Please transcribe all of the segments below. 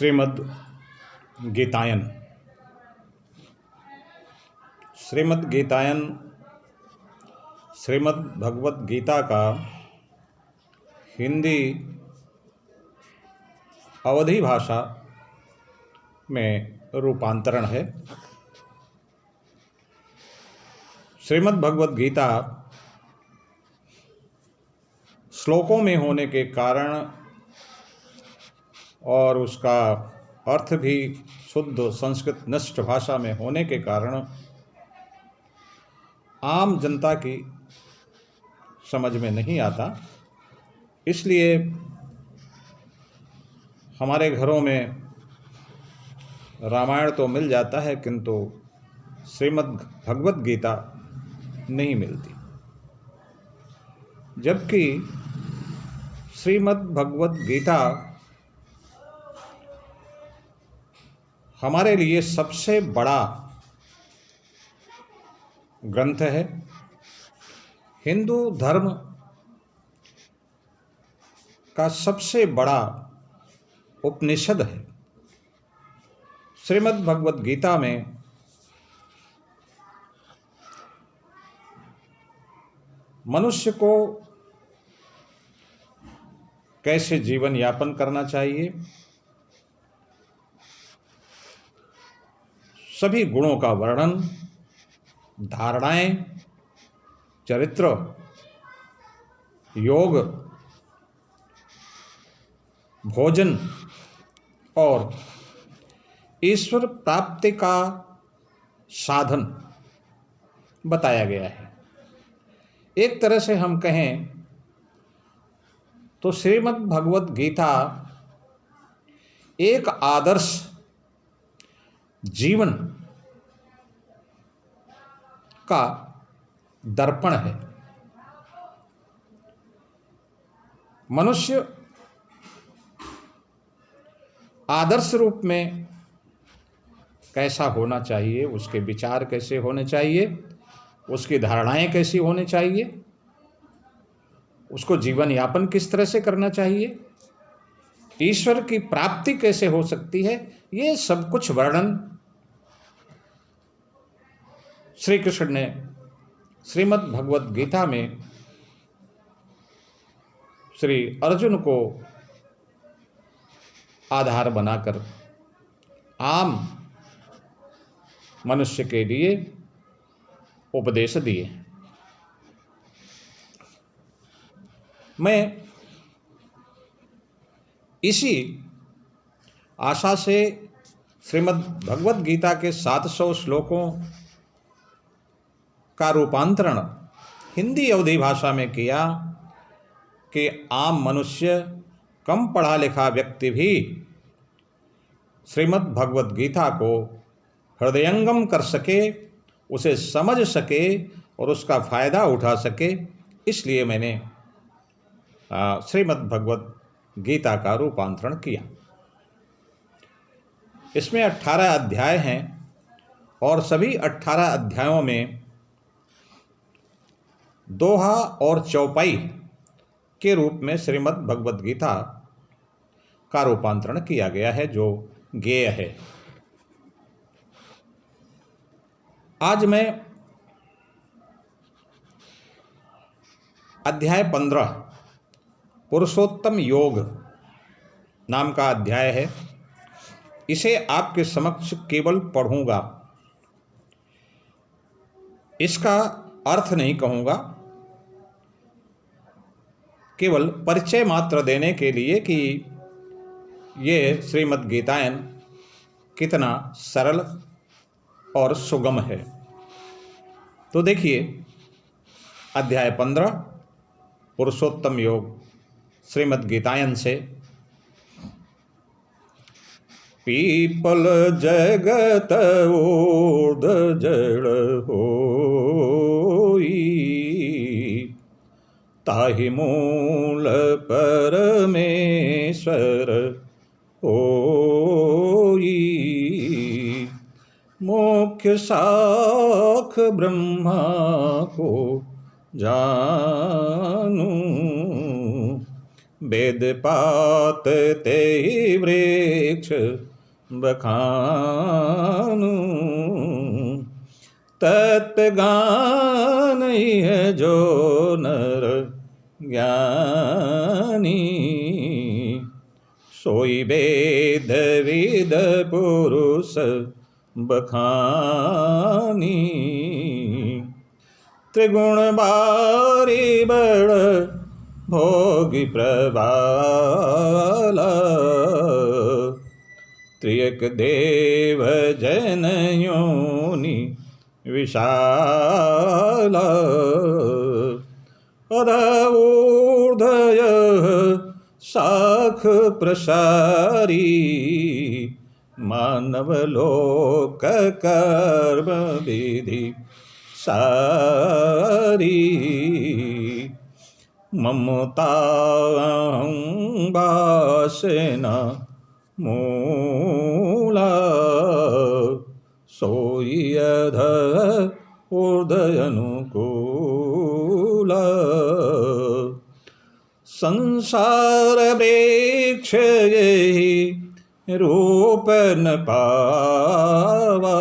श्रीमद् गीतायन। श्रीमद् गीतायन श्रीमद् भगवत गीता का हिंदी अवधी भाषा में रूपांतरण है। श्रीमद् भगवत गीता श्लोकों में होने के कारण और उसका अर्थ भी शुद्ध संस्कृत निष्ठ भाषा में होने के कारण आम जनता की समझ में नहीं आता। इसलिए हमारे घरों में रामायण तो मिल जाता है, किंतु श्रीमद् भगवत गीता नहीं मिलती। जबकि श्रीमद् भगवत गीता हमारे लिए सबसे बड़ा ग्रंथ है, हिंदू धर्म का सबसे बड़ा उपनिषद है। श्रीमद् भगवत गीता में मनुष्य को कैसे जीवन यापन करना चाहिए, सभी गुणों का वर्णन, धारणाएं, चरित्र, योग, भोजन और ईश्वर प्राप्ति का साधन बताया गया है। एक तरह से हम कहें तो श्रीमद् भगवत गीता एक आदर्श जीवन का दर्पण है। मनुष्य आदर्श रूप में कैसा होना चाहिए, उसके विचार कैसे होने चाहिए, उसकी धारणाएं कैसी होनी चाहिए, उसको जीवन यापन किस तरह से करना चाहिए, ईश्वर की प्राप्ति कैसे हो सकती है, ये सब कुछ वर्णन श्री कृष्ण ने श्रीमद् भगवत गीता में श्री अर्जुन को आधार बनाकर आम मनुष्य के लिए उपदेश दिए। मैं इसी आशा से श्रीमद् भगवत गीता के 700 श्लोकों का रूपांतरण हिंदी अवधी भाषा में किया कि आम मनुष्य, कम पढ़ा लिखा व्यक्ति भी श्रीमद् भगवत गीता को हृदयंगम कर सके, उसे समझ सके और उसका फायदा उठा सके। इसलिए मैंने श्रीमद् भगवत गीता का रूपांतरण किया। इसमें 18 अध्याय हैं और सभी 18 अध्यायों में दोहा और चौपाई के रूप में श्रीमद् भगवत गीता का रूपांतरण किया गया है, जो गेय है। आज मैं अध्याय 15 पुरुषोत्तम योग नाम का अध्याय है, इसे आपके समक्ष केवल पढ़ूंगा। इसका अर्थ नहीं कहूंगा, केवल परिचय मात्र देने के लिए कि ये श्रीमद् गीतायन कितना सरल और सुगम है। तो देखिए, अध्याय 15 पुरुषोत्तम योग श्रीमद् गीतायन से। पीपल जगत ऊर्ध जड़ होई, ताहि मूल परमेश्वर होई। मुख्य शाख ब्रह्मा को जानू, वेद पात ते वृक्ष बखानू, तत्गान है जो नर ज्ञानी, सोई वेद विद पुरुष बखानी। त्रिगुण बारी बड़ भोगी प्रबाला, त्रियक देव जन योनि विशाला, अध ऊर्धय शाख प्रसारी, मानव लोक कर्म विधि सारी। ममता वासना मूला, सोई अध ऊर्ध्व अनुकूला। संसार वृक्ष यही रूप न पावा,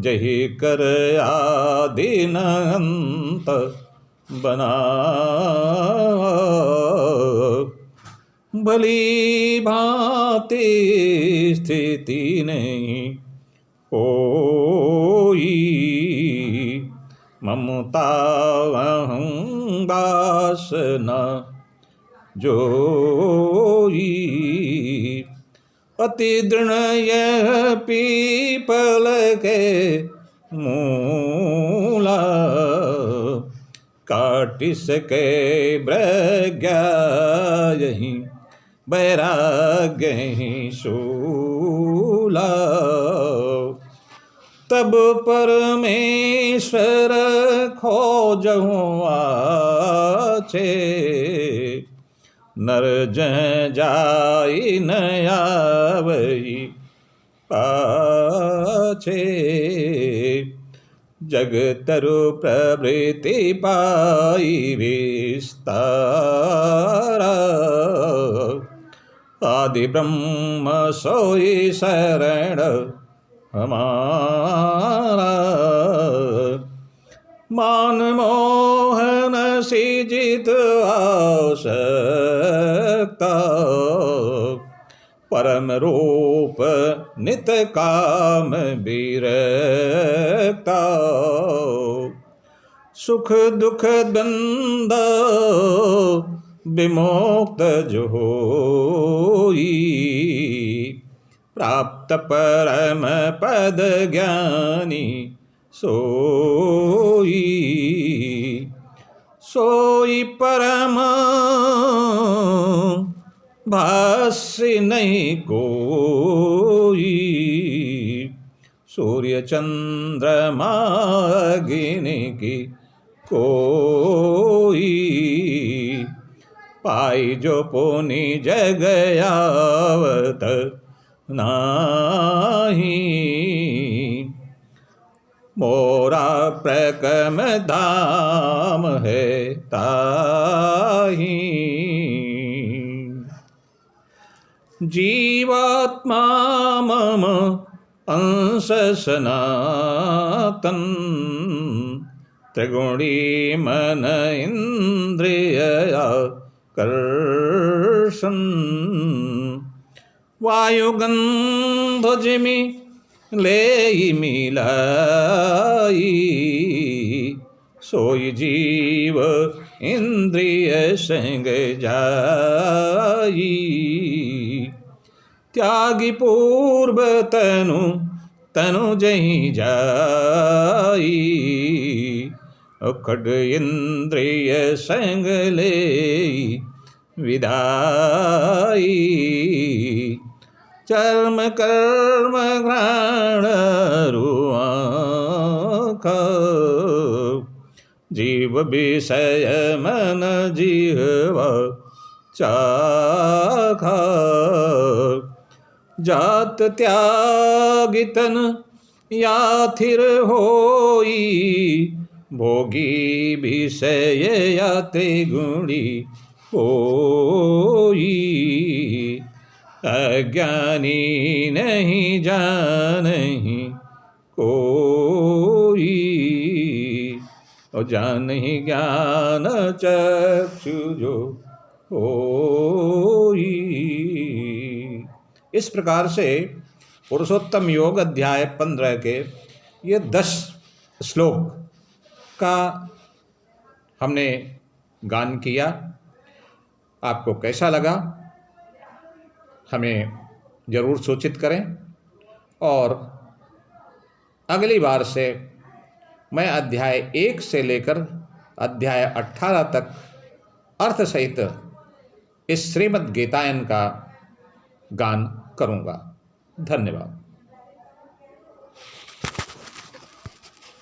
जही कर आदि न अंत बनावा। भली भांति स्थिति नहीं कोई, ममता अहं वासना जोई। अति दृढ़ यह पीपल के मूला, काट सके प्रज्ञा यही वैराग्य ही शूला। तब परमेश्वर खोजहु आछे, नर जह जाई न आवई पाछे। जग तरु प्रवृत्ति पाई विस्तारा, आदि ब्रह्म सोई शरण हमारा। मान मोहन सिजित आवश्यकता, परम रूप नित काम विरक्ता। सुख दुख द्वंद विमुक्त जो होई, प्राप्त परम पद ज्ञानी सोई। सोई परम भाष्य नहीं कोई, सूर्य चंद्रमा अग्नि की कोई। पाई जो पुनि जग आवत नाही, मोरा प्रकम धाम है ताही। जीवात्मा मम अंश सनातन, त्रिगुणी मन इंद्रिय कर्षण। वायुगंध जिमि ले मिलाई, सोई जीव इंद्रिय संग जाई। त्यागी पूर्व तनु तनु जही जाई, अखड इंद्रिय संग ले विदाई। चर्म कर्म घ्राण रुआंखा, जीव विषय मन जिह्वा चाखा। जात त्यागितन या थिर होई, भोगी विषय या त्रिगुणी कोई, अज्ञानी नहीं जानहि कोई, और जानहि ज्ञान चक्षु जो होई। इस प्रकार से पुरुषोत्तम योग अध्याय 15 के ये 10 श्लोक का हमने गान किया। आपको कैसा लगा हमें ज़रूर सूचित करें, और अगली बार से मैं अध्याय 1 से लेकर अध्याय 18 तक अर्थ सहित इस श्रीमद् गीतायन का गान करूँगा। धन्यवाद।